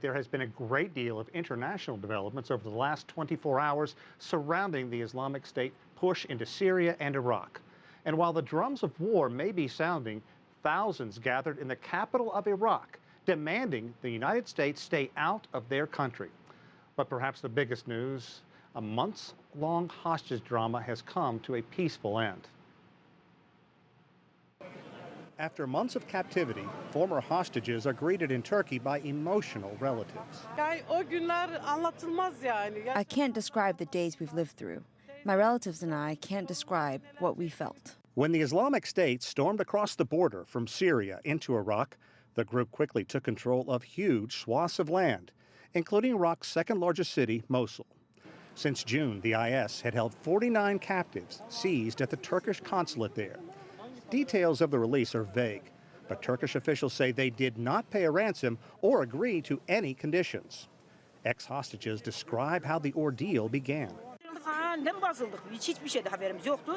there has been a great deal of international developments over the last 24 hours surrounding the Islamic State push into Syria and Iraq. And while the drums of war may be sounding, thousands gathered in the capital of Iraq, demanding the United States stay out of their country. But perhaps the biggest news, a months-long hostage drama has come to a peaceful end. After months of captivity, former hostages are greeted in Turkey by emotional relatives. I can't describe the days we've lived through. My relatives and I can't describe what we felt. When the Islamic State stormed across the border from Syria into Iraq, the group quickly took control of huge swaths of land, including Iraq's second largest city, Mosul. Since June, the IS had held 49 captives seized at the Turkish consulate there. Details of the release are vague, but Turkish officials say they did not pay a ransom or agree to any conditions. Ex-hostages describe how the ordeal began.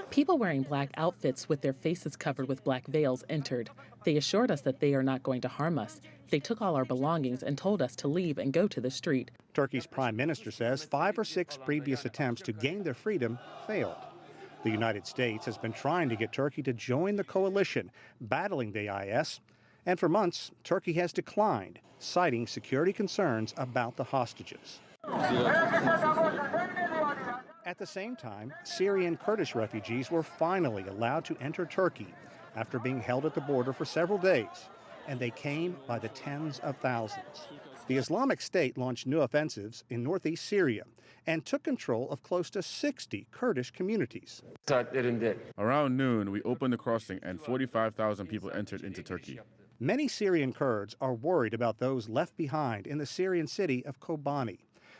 People wearing black outfits with their faces covered with black veils entered. They assured us that they are not going to harm us. They took all our belongings and told us to leave and go to the street. Turkey's prime minister says 5 or 6 previous attempts to gain their freedom failed. The United States has been trying to get Turkey to join the coalition battling the IS, and for months, Turkey has declined, citing security concerns about the hostages. At the same time, Syrian Kurdish refugees were finally allowed to enter Turkey after being held at the border for several days, and they came by the tens of thousands. The Islamic State launched new offensives in northeast Syria and took control of close to 60 Kurdish communities. Around noon, we opened the crossing and 45,000 people entered into Turkey. Many Syrian Kurds are worried about those left behind in the Syrian city of Kobani.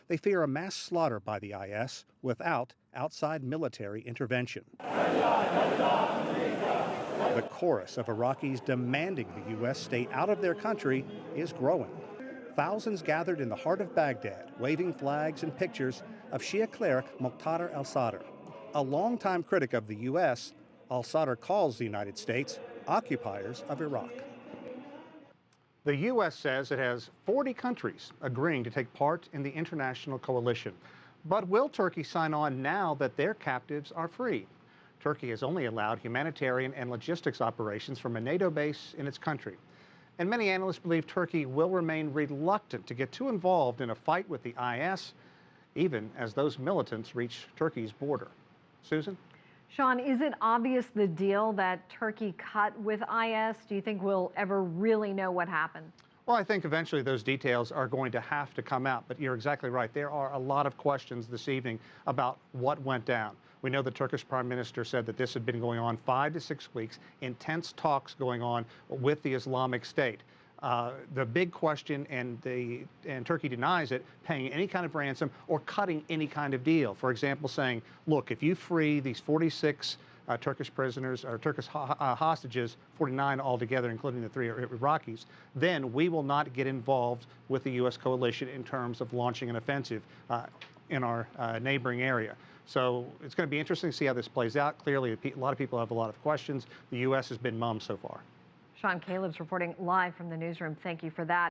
They fear a mass slaughter by the IS without outside military intervention. The chorus of Iraqis demanding the U.S. stay out of their country is growing. Thousands gathered in the heart of Baghdad, waving flags and pictures of Shia cleric Muqtada al-Sadr. A longtime critic of the U.S., al-Sadr calls the United States occupiers of Iraq. The U.S. says it has 40 countries agreeing to take part in the international coalition. But will Turkey sign on now that their captives are free? Turkey has only allowed humanitarian and logistics operations from a NATO base in its country. And many analysts believe Turkey will remain reluctant to get too involved in a fight with the IS, even as those militants reach Turkey's border. Susan? Sean, is it obvious the deal that Turkey cut with IS? Do you think we'll ever really know what happened? Well, I think eventually those details are going to have to come out, but you're exactly right. There are a lot of questions this evening about what went down. We know the Turkish Prime Minister said that this had been going on 5 to 6 weeks, intense talks going on with the Islamic State. The big question, and Turkey denies it, paying any kind of ransom or cutting any kind of deal. For example, saying, look, if you free these 46 Turkish prisoners or Turkish hostages, 49 altogether, including the 3 Iraqis, then we will not get involved with the U.S. coalition in terms of launching an offensive in our neighboring area. So it's going to be interesting to see how this plays out. Clearly, a lot of people have a lot of questions. The U.S. has been mum so far. Sean Caleb's reporting live from the newsroom. Thank you for that.